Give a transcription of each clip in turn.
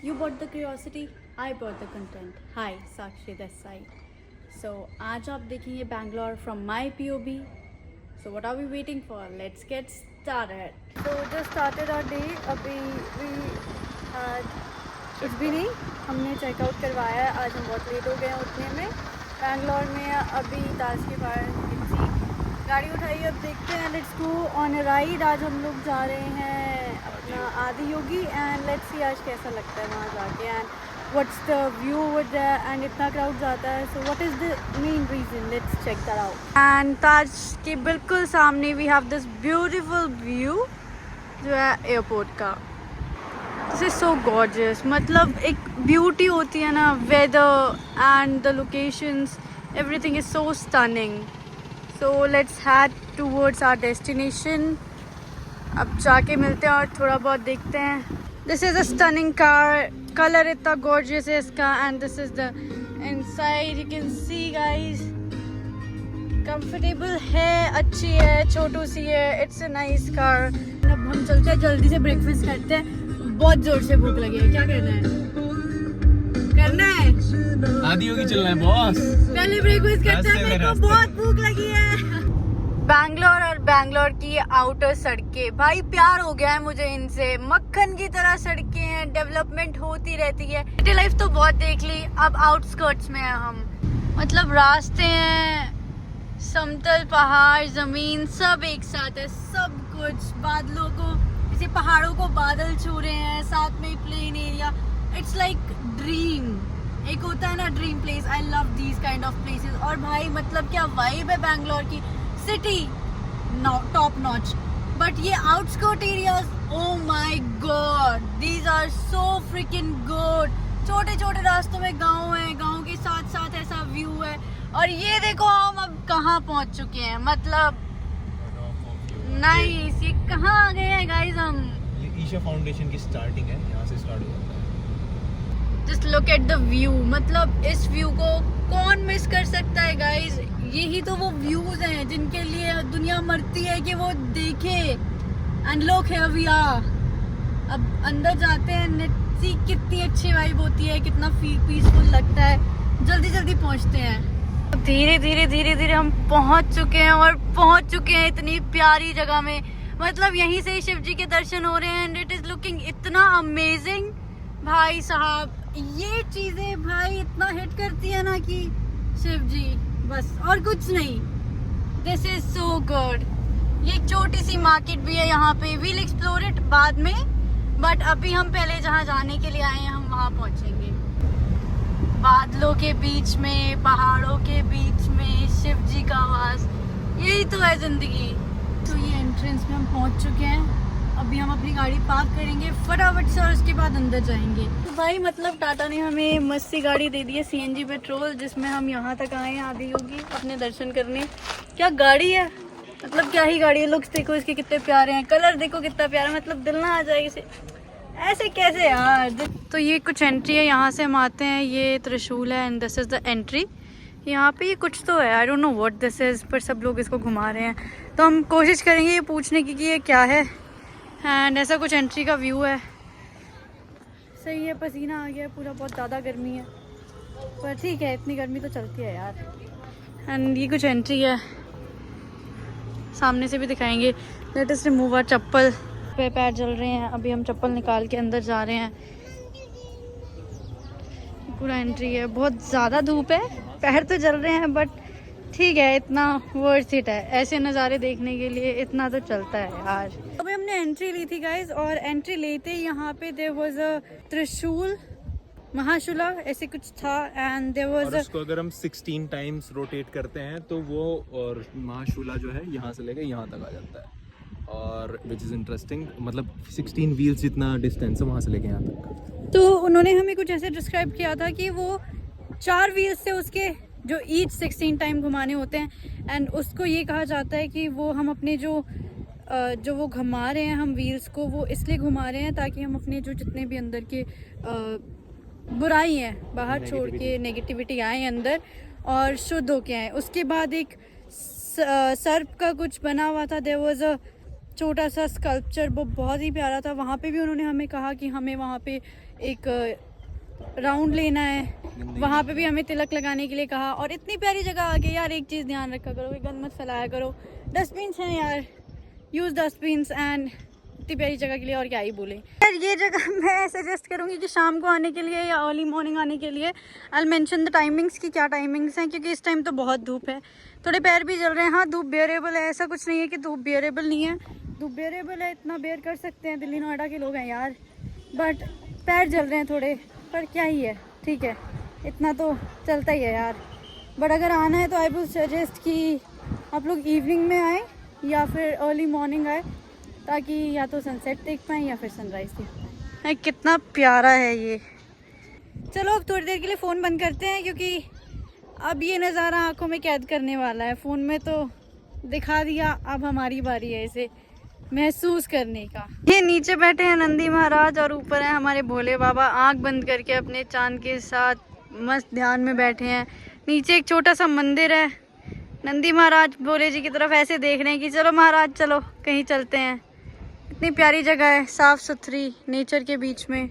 You bought the curiosity, I bought the content. Hi, Sakshi this side. So आज आप देखेंगे Bangalore from my POV. So what are we waiting for? Let's get started. So just started our day. अभी we had कुछ भी नहीं, हमने checkout करवाया है. आज हम बहुत लेट हो गए हैं उठने में. बैंगलोर में अभी ताज के बाहर गाड़ी उठाई. अब देखते हैं. Let's go on a ride. आज हम लोग जा रहे हैं अपना आदि योगी एंड लेट्स सी आज कैसा लगता है वहाँ जाके and what's the view with and इतना क्राउड जाता है. So what is the main reason? Let's check that out. And Taj के बिल्कुल सामने we have this beautiful view जो है एयरपोर्ट का. This is so gorgeous. मतलब एक ब्यूटी होती है ना, weather and the locations, everything is so stunning. So let's head towards our destination. अब जाके मिलते हैं और थोड़ा बहुत देखते हैं. This is a stunning car. Color इतना gorgeous है इसका and this is the inside. You can see guys. Comfortable है, अच्छी है, छोटू सी है. It's a nice car. अब हम चलते हैं, जल्दी से ब्रेकफास्ट करते हैं. बहुत जोर से भूख लगी है. क्या करना है? करना है आदि योगी चलना है बॉस. पहले ब्रेकफास्ट करते हैं. मेरे को बहुत भूख लगी है. बैंगलोर और बैंगलोर की आउटर सड़कें, भाई प्यार हो गया है मुझे इनसे. मक्खन की तरह सड़कें हैं, डेवलपमेंट होती रहती है. सिटी लाइफ तो बहुत देख ली, अब आउटस्कर्ट्स में हैं हम. मतलब रास्ते हैं, समतल पहाड़, जमीन सब एक साथ है. सब कुछ बादलों को, जैसे पहाड़ों को बादल छू रहे हैं, साथ में plain area. It's like dream. एक होता है ना dream place. I love these kind of places. और भाई मतलब क्या वाइब है बैंगलोर की. सिटी टॉप नॉच, बट ये outskirt areas, oh my God, these are so freaking good. छोटे छोटे रास्तों में गांव है, गांव के साथ साथ ऐसा व्यू है. और ये देखो हम अब कहाँ पहुंच चुके हैं. मतलब नाइस. ये कहाँ आ गए हैं गाइस हम? ये ईशा फाउंडेशन की स्टार्टिंग है, यहाँ से स्टार्ट हो जाता है. Just look at the view. मतलब इस व्यू को कौन मिस कर सकता है गाइज? यही तो वो व्यूज हैं जिनके लिए दुनिया मरती है कि वो देखे. And look here we are. अब अंदर जाते हैं. सी कितनी अच्छी वाइब होती है, कितना पीसफुल लगता है. जल्दी जल्दी पहुंचते हैं. धीरे धीरे धीरे धीरे हम पहुंच चुके हैं और पहुंच चुके हैं इतनी प्यारी जगह में. मतलब यहीं से शिव जी के दर्शन हो रहे हैं एंड इट इज लुकिंग इतना अमेजिंग. भाई साहब ये चीजें भाई इतना हिट करती है ना कि शिव जी बस और कुछ नहीं. This is so good. ये छोटी सी मार्केट भी है यहाँ पे. वील एक्सप्लोर इट बाद में, बट अभी हम पहले जहाँ जाने के लिए आए हैं हम वहाँ पहुँचेंगे. बादलों के बीच में, पहाड़ों के बीच में शिव जी का वास, यही तो है जिंदगी. तो ये एंट्रेंस में हम पहुँच चुके हैं. अभी हम अपनी गाड़ी पार्क करेंगे फटाफट से और उसके बाद अंदर जाएंगे. तो भाई मतलब टाटा ने हमें मस्त सी गाड़ी दे दी है, CNG पेट्रोल, जिसमें हम यहाँ तक आए हैं आदि योगी अपने दर्शन करने. क्या गाड़ी है, मतलब क्या ही गाड़ी है. लुक्स देखो इसके कितने प्यारे हैं, कलर देखो कितना प्यारा है. मतलब दिल ना आ जाए इसे. ऐसे कैसे यार. तो ये कुछ एंट्री है, यहाँ से हम आते हैं. ये त्रिशूल है and this is the entry. यहाँ पे ये कुछ तो है, I don't know what this is, पर सब लोग इसको घुमा रहे हैं. तो हम कोशिश करेंगे ये पूछने की कि ये क्या है. एंड ऐसा कुछ एंट्री का व्यू है. सही है. पसीना आ गया पूरा, बहुत ज़्यादा गर्मी है, पर ठीक है, इतनी गर्मी तो चलती है यार. एंड ये कुछ एंट्री है, सामने से भी दिखाएंगे. लेट अस रिमूव आवर चप्पल. पे पैर जल रहे हैं, अभी हम चप्पल निकाल के अंदर जा रहे हैं. पूरा एंट्री है. बहुत ज़्यादा धूप है, पैर तो जल रहे हैं, बट ठीक है, इतना वर्थ इट है. ऐसे नज़ारे देखने के लिए इतना तो चलता है यार. अभी हमने एंट्री ली थी गाइज, और एंट्री लेते ही यहाँ पे देयर वाज अ त्रिशूल महाशूला ऐसे कुछ था. एंड देयर वाज उसको अगर हम 16 टाइम्स रोटेट करते हैं तो वो और महाशूला जो है यहाँ से लेकर यहाँ तक आ जाता है. और विच इज़ इंटरेस्टिंग, मतलब 16 व्हील्स जितना डिस्टेंस है वहाँ से लेके यहाँ तक. तो उन्होंने हमें कुछ ऐसे डिस्क्राइब किया था कि वो 4 व्हील्स से उसके जो ईच 16 टाइम घुमाने होते हैं. एंड उसको ये कहा जाता है कि वो हम अपने जो वो घुमा रहे हैं हम व्हील्स को, वो इसलिए घुमा रहे हैं ताकि हम अपने जो जितने भी अंदर के बुराई हैं बाहर छोड़ के, नेगेटिविटी आए अंदर और शुद्ध होके आए. उसके बाद एक सर्प का कुछ बना हुआ था. देयर वाज अ छोटा सा स्कल्पचर, वो बहुत ही प्यारा था। वहाँ पे भी उन्होंने हमें कहा कि हमें वहाँ पे एक राउंड लेना है, वहाँ पे भी हमें तिलक लगाने के लिए कहा। और इतनी प्यारी जगह आ गई यार, एक चीज़ ध्यान रखा करो कि गंद मत फैलाया करो। डस्टबिन हैं यार, यूज़ डस्टबिन। एंड इतनी प्यारी जगह के लिए और क्या ही बोले यार। ये जगह मैं सजेस्ट करूँगी कि शाम को आने के लिए या अर्ली मॉर्निंग आने के लिए। आई मेंशन द टाइमिंग्स की क्या टाइमिंग्स हैं, क्योंकि इस टाइम तो बहुत धूप है, थोड़े पैर भी जल रहे हैं। हाँ, धूप बेयरेबल है, ऐसा कुछ नहीं है कि धूप बेयरेबल नहीं है, धूप बेयरेबल है, इतना बेयर कर सकते हैं, दिल्ली नोएडा के लोग हैं यार। बट पैर जल रहे हैं थोड़े, पर क्या ही है, ठीक है, इतना तो चलता ही है यार। बट अगर आना है तो आई विल सजेस्ट कि आप लोग इवनिंग में आए या फिर अर्ली मॉर्निंग आए, ताकि या तो सनसेट देख पाएँ या फिर सनराइज़ देख पाएँ। कितना प्यारा है ये। चलो अब थोड़ी देर के लिए फ़ोन बंद करते हैं, क्योंकि अब ये नज़ारा आंखों में कैद करने वाला है। फ़ोन में तो दिखा दिया, अब हमारी बारी है इसे महसूस करने का। ये नीचे बैठे हैं नंदी महाराज और ऊपर है हमारे भोले बाबा, आंख बंद करके अपने चांद के साथ मस्त ध्यान में बैठे हैं। नीचे एक छोटा सा मंदिर है, नंदी महाराज भोले जी की तरफ ऐसे देख रहे हैं कि चलो महाराज चलो कहीं चलते हैं। इतनी प्यारी जगह है, साफ सुथरी, नेचर के बीच में।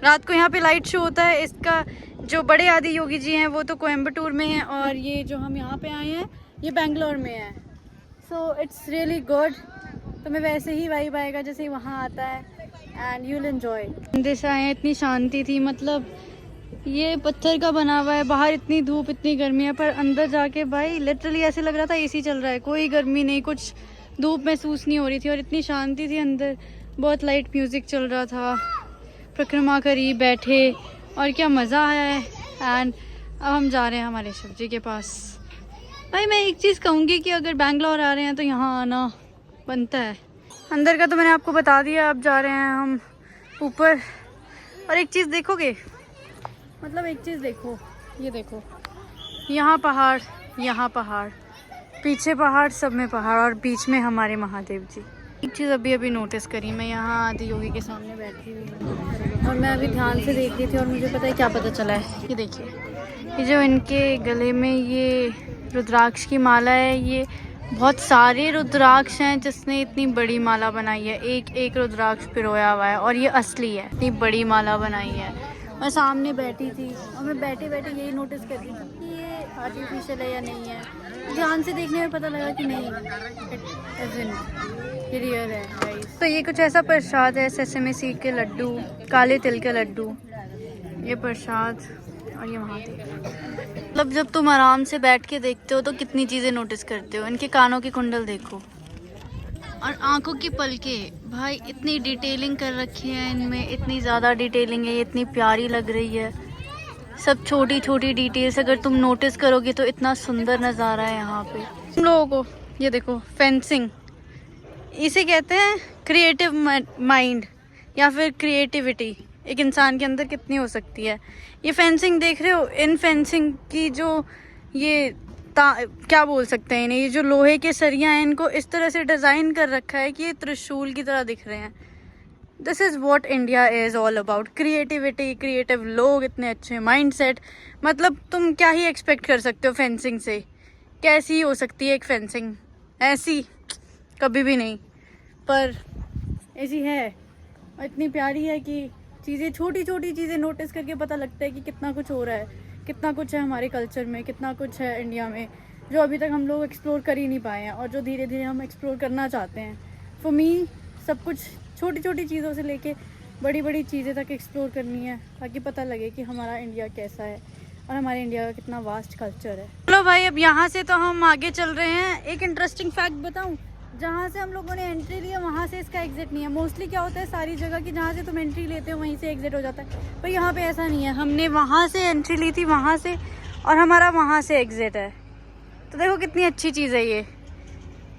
रात को यहाँ पे लाइट शो होता है। इसका जो बड़े आदि योगी जी हैं वो तो कोयम्बटूर में हैं, और ये जो हम यहाँ पे आए हैं ये बेंगलोर में है। So it's really good. तो मैं वैसे ही वाइब आएगा जैसे ही वहाँ आता है, and you will enjoy. This आए, इतनी शांति थी, मतलब ये पत्थर का बना हुआ है, बाहर इतनी धूप इतनी गर्मी है, पर अंदर जाके भाई लिटरली ऐसे लग रहा था एसी चल रहा है, कोई गर्मी नहीं, कुछ धूप महसूस नहीं हो रही थी, और इतनी शांति थी अंदर। बहुत लाइट म्यूज़िक चल रहा था, परिक्रमा करी, बैठे, और क्या मज़ा आया है। एंड अब हम जा रहे हैं हमारे शिव जी के पास। भाई मैं एक चीज़ कहूँगी कि अगर बैंगलोर आ रहे हैं तो यहाँ आना बनता है। अंदर का तो मैंने आपको बता दिया, अब जा रहे हैं हम ऊपर। और एक चीज़ देखोगे, मतलब एक चीज़ देखो, ये देखो, यहाँ पहाड़, यहाँ पहाड़, पीछे पहाड़, सब में पहाड़, और बीच में हमारे महादेव जी। एक चीज़ अभी अभी नोटिस करी, मैं यहाँ आदि योगी के सामने बैठी हुई हूँ, और मैं अभी ध्यान से देख रही थी, और मुझे पता है क्या पता चला है। ये देखिए, ये जो इनके गले में ये रुद्राक्ष की माला है, ये बहुत सारे रुद्राक्ष हैं जिसने इतनी बड़ी माला बनाई है। एक एक रुद्राक्ष पिरोया हुआ है, और ये असली है, इतनी बड़ी माला बनाई है। मैं सामने बैठी थी, और मैं बैठे बैठे यही नोटिस कर रही थी कि ये आर्टिफिशियल है या नहीं है। ध्यान से देखने में पता लगा कि नहीं, ये रियल है गाइस। तो ये कुछ ऐसा प्रसाद है, सेसमे सीड के लड्डू, काले तिल के लड्डू, ये प्रसाद, और ये महादेव। मतलब जब तुम आराम से बैठ के देखते हो तो कितनी चीज़ें नोटिस करते हो। इनके कानों की कुंडल देखो, और आंखों की पलके, भाई इतनी डिटेलिंग कर रखी है इनमें, इतनी ज़्यादा डिटेलिंग है, इतनी प्यारी लग रही है। सब छोटी छोटी डिटेल्स अगर तुम नोटिस करोगे तो इतना सुंदर नज़ारा है यहाँ पे। तुम लोगों को ये देखो, फेंसिंग, इसे कहते हैं क्रिएटिव माइंड या फिर क्रिएटिविटी। एक इंसान के अंदर कितनी हो सकती है। ये फेंसिंग देख रहे हो, इन फेंसिंग की जो ये क्या बोल सकते हैं इन्हें, ये जो लोहे के सरिया हैं, इनको इस तरह से डिज़ाइन कर रखा है कि ये त्रिशूल की तरह दिख रहे हैं। This is what India is all about, creativity, creative लोग, इतने अच्छे माइंडसेट। मतलब तुम क्या ही एक्सपेक्ट कर सकते हो फेंसिंग से। कैसी हो सकती है एक फेंसिंग ऐसी, कभी भी नहीं, पर ऐसी है। और इतनी प्यारी है कि चीज़ें, छोटी छोटी चीज़ें नोटिस करके पता लगता है कि कितना कुछ हो रहा है, कितना कुछ है हमारे कल्चर में, कितना कुछ है इंडिया में जो अभी तक हम लोग एक्सप्लोर कर ही नहीं पाए हैं, और जो धीरे धीरे हम एक्सप्लोर करना चाहते हैं। फॉर मी सब कुछ छोटी छोटी चीज़ों से लेके बड़ी बड़ी चीज़ें तक एक्सप्लोर करनी है, ताकि पता लगे कि हमारा इंडिया कैसा है और हमारे इंडिया का कितना वास्ट कल्चर है। चलो भाई, अब यहाँ से तो हम आगे चल रहे हैं। एक इंटरेस्टिंग फैक्ट बताऊँ, जहाँ से हम लोगों ने एंट्री लिया वहाँ से इसका एग्जिट नहीं है। मोस्टली क्या होता है सारी जगह की, जहाँ से तुम एंट्री लेते हो वहीं से एग्जिट हो जाता है, पर यहाँ पे ऐसा नहीं है। हमने वहाँ से एंट्री ली थी, वहाँ से, और हमारा वहाँ से एग्जिट है। तो देखो कितनी अच्छी चीज़ है ये।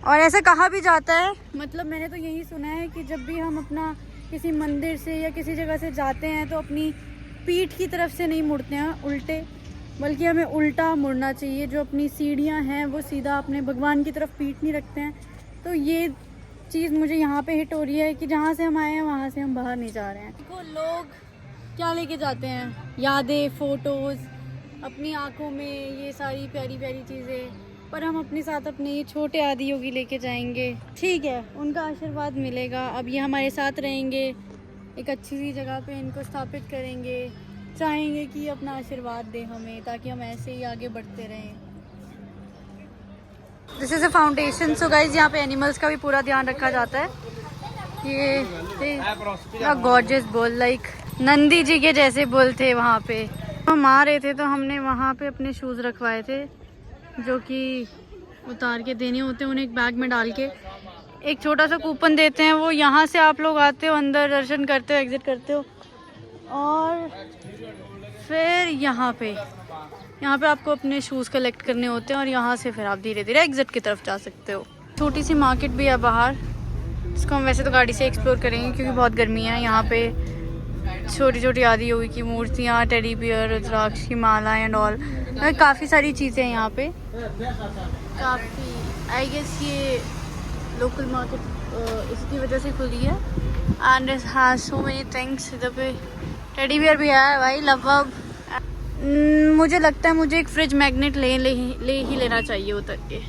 और ऐसा कहा भी जाता है, मतलब मैंने तो यही सुना है कि जब भी हम अपना किसी मंदिर से या किसी जगह से जाते हैं तो अपनी पीठ की तरफ से नहीं मुड़ते हैं उल्टे, बल्कि हमें उल्टा मुड़ना चाहिए। जो अपनी सीढ़ियाँ हैं वो सीधा अपने भगवान की तरफ पीठ नहीं रखते हैं। तो ये चीज़ मुझे यहाँ पे हिट हो रही है कि जहाँ से हम आए हैं वहाँ से हम बाहर नहीं जा रहे हैं। देखो लोग क्या लेके जाते हैं, यादें, फ़ोटोज़, अपनी आँखों में ये सारी प्यारी प्यारी चीज़ें, पर हम अपने साथ अपने ये छोटे आदि योगी लेके जाएंगे। ठीक है, उनका आशीर्वाद मिलेगा। अब ये हमारे साथ रहेंगे, एक अच्छी सी जगह पे इनको स्थापित करेंगे, चाहेंगे कि अपना आशीर्वाद दें हमें, ताकि हम ऐसे ही आगे बढ़ते रहें। This is a foundation. So guys, यहाँ पे एनिमल्स का भी पूरा ध्यान रखा जाता है। ये gorgeous bull, like Nandi ji के जैसे बुल थे वहाँ पे। हम आ रहे थे तो हमने वहाँ पे अपने शूज़ रखवाए थे, जो कि उतार के देने होते हैं उन्हें एक बैग में डाल के। एक छोटा सा कूपन देते हैं, वो यहाँ से आप लोग आते हो, अंदर दर्शन करते हो, एग्जिट करते हो, और फिर यहाँ पे आपको अपने शूज़ कलेक्ट करने होते हैं और यहाँ से फिर आप धीरे धीरे एग्जिट की तरफ जा सकते हो। छोटी सी मार्केट भी है बाहर, जिसको हम वैसे तो गाड़ी से एक्सप्लोर करेंगे क्योंकि बहुत गर्मी है। यहाँ पे छोटी छोटी आदि योगी की मूर्तियाँ, टेडी बियर, रुद्राक्ष की माला एंड ऑल, काफ़ी सारी चीज़ें हैं यहाँ पे। काफ़ी आई गेस ये लोकल मार्केट इसकी वजह से खुली है। And it has so many things. इधर पे टेडी बियर भी है भाई, लव। मुझे लगता है मुझे एक फ्रिज मैग्नेट ले ही लेना चाहिए उतर के।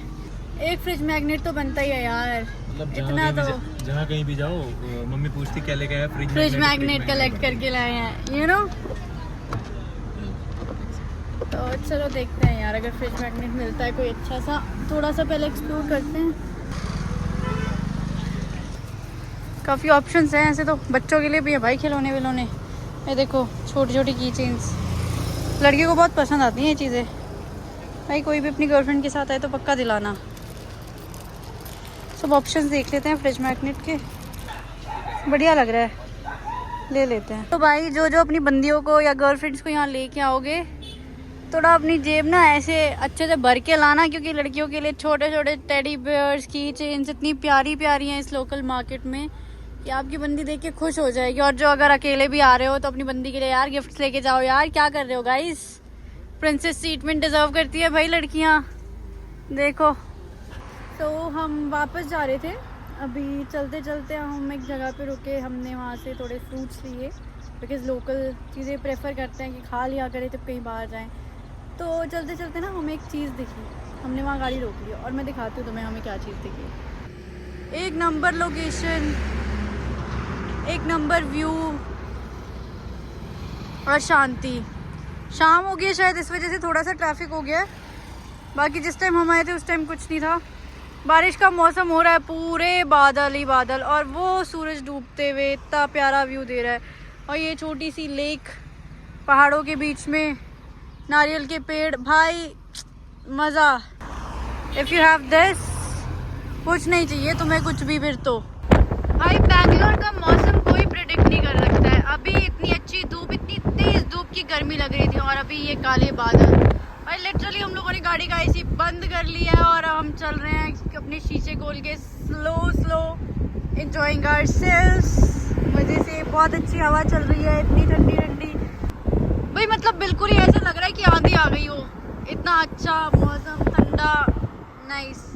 एक फ्रिज मैग्नेट तो बनता ही है यार, मतलब इतना तो जहाँ कहीं भी जाओ मम्मी पूछती क्या लेके आया, फ्रिज मैग्नेट कलेक्ट करके लाए हैं, यू नो। तो चलो देखते हैं यार, अगर फ्रिज मैग्नेट मिलता है कोई अच्छा सा, थोड़ा सा पहले एक्सप्लोर करते हैं। काफ़ी ऑप्शंस हैं ऐसे तो, बच्चों के लिए भी है भाई खिलौने विलौने। ये देखो छोटी छोटी की चेन्स, लड़कियों को बहुत पसंद आती हैं ये चीज़ें भाई। कोई भी अपनी गर्लफ्रेंड के साथ आए तो पक्का दिलाना। सब ऑप्शंस देख लेते हैं फ्रिज मैग्नेट के, बढ़िया लग रहा है, ले लेते हैं। तो भाई जो जो अपनी बंदियों को या गर्लफ्रेंड्स को यहाँ लेके आओगे, थोड़ा अपनी जेब ना ऐसे अच्छे से भर के लाना, क्योंकि लड़कियों के लिए छोटे छोटे टेडी बियर्स, की चेन्स इतनी प्यारी प्यारी हैं इस लोकल मार्केट में कि आपकी बंदी देख के खुश हो जाएगी। और जो अगर अकेले भी आ रहे हो तो अपनी बंदी के लिए यार गिफ्ट्स लेके जाओ यार। क्या कर रहे हो गाइस, प्रिंसेस ट्रीटमेंट डिजर्व करती है भाई लड़कियाँ, देखो। तो हम वापस जा रहे थे, अभी चलते चलते हम एक जगह पे रुके, हमने वहाँ से थोड़े फ्रूट्स लिए, बिकॉज़ लोकल चीज़ें प्रेफर करते हैं कि खा लिया करें जब कहीं बाहर जाएं। तो चलते चलते ना हमें एक चीज़ दिखी, हमने वहाँ गाड़ी रोक ली और मैं दिखाती हूँ तुम्हें हमें क्या चीज़ दिखी। एक नंबर लोकेशन, एक नंबर व्यू और शांति। शाम हो गई शायद, इस वजह से थोड़ा सा ट्रैफिक हो गया है, बाकी जिस टाइम हम आए थे उस टाइम कुछ नहीं था। बारिश का मौसम हो रहा है, पूरे बादल ही बादल, और वो सूरज डूबते हुए इतना प्यारा व्यू दे रहा है। और ये छोटी सी लेक पहाड़ों के बीच में, नारियल के पेड़, भाई मज़ा। इफ़ यू हैव दिस, कुछ नहीं चाहिए तुम्हें कुछ भी फिर तो। भाई बैंगलोर का मौसम कोई प्रेडिक्ट नहीं कर सकता है। अभी इतनी अच्छी धूप, इतनी तेज़ धूप की गर्मी लग रही थी, और अभी ये काले बादल। भाई लिटरली हम लोगों ने गाड़ी का एसी बंद कर लिया है और हम चल रहे हैं अपने शीशे खोल के, स्लो स्लो एंजॉयिंग आवरसेल्व्स। मज़े से, बहुत अच्छी हवा चल रही है, इतनी ठंडी ठंडी भाई, मतलब बिल्कुल ही ऐसा लग रहा है कि आंधी आ गई हो। इतना अच्छा मौसम, ठंडा, नाइस।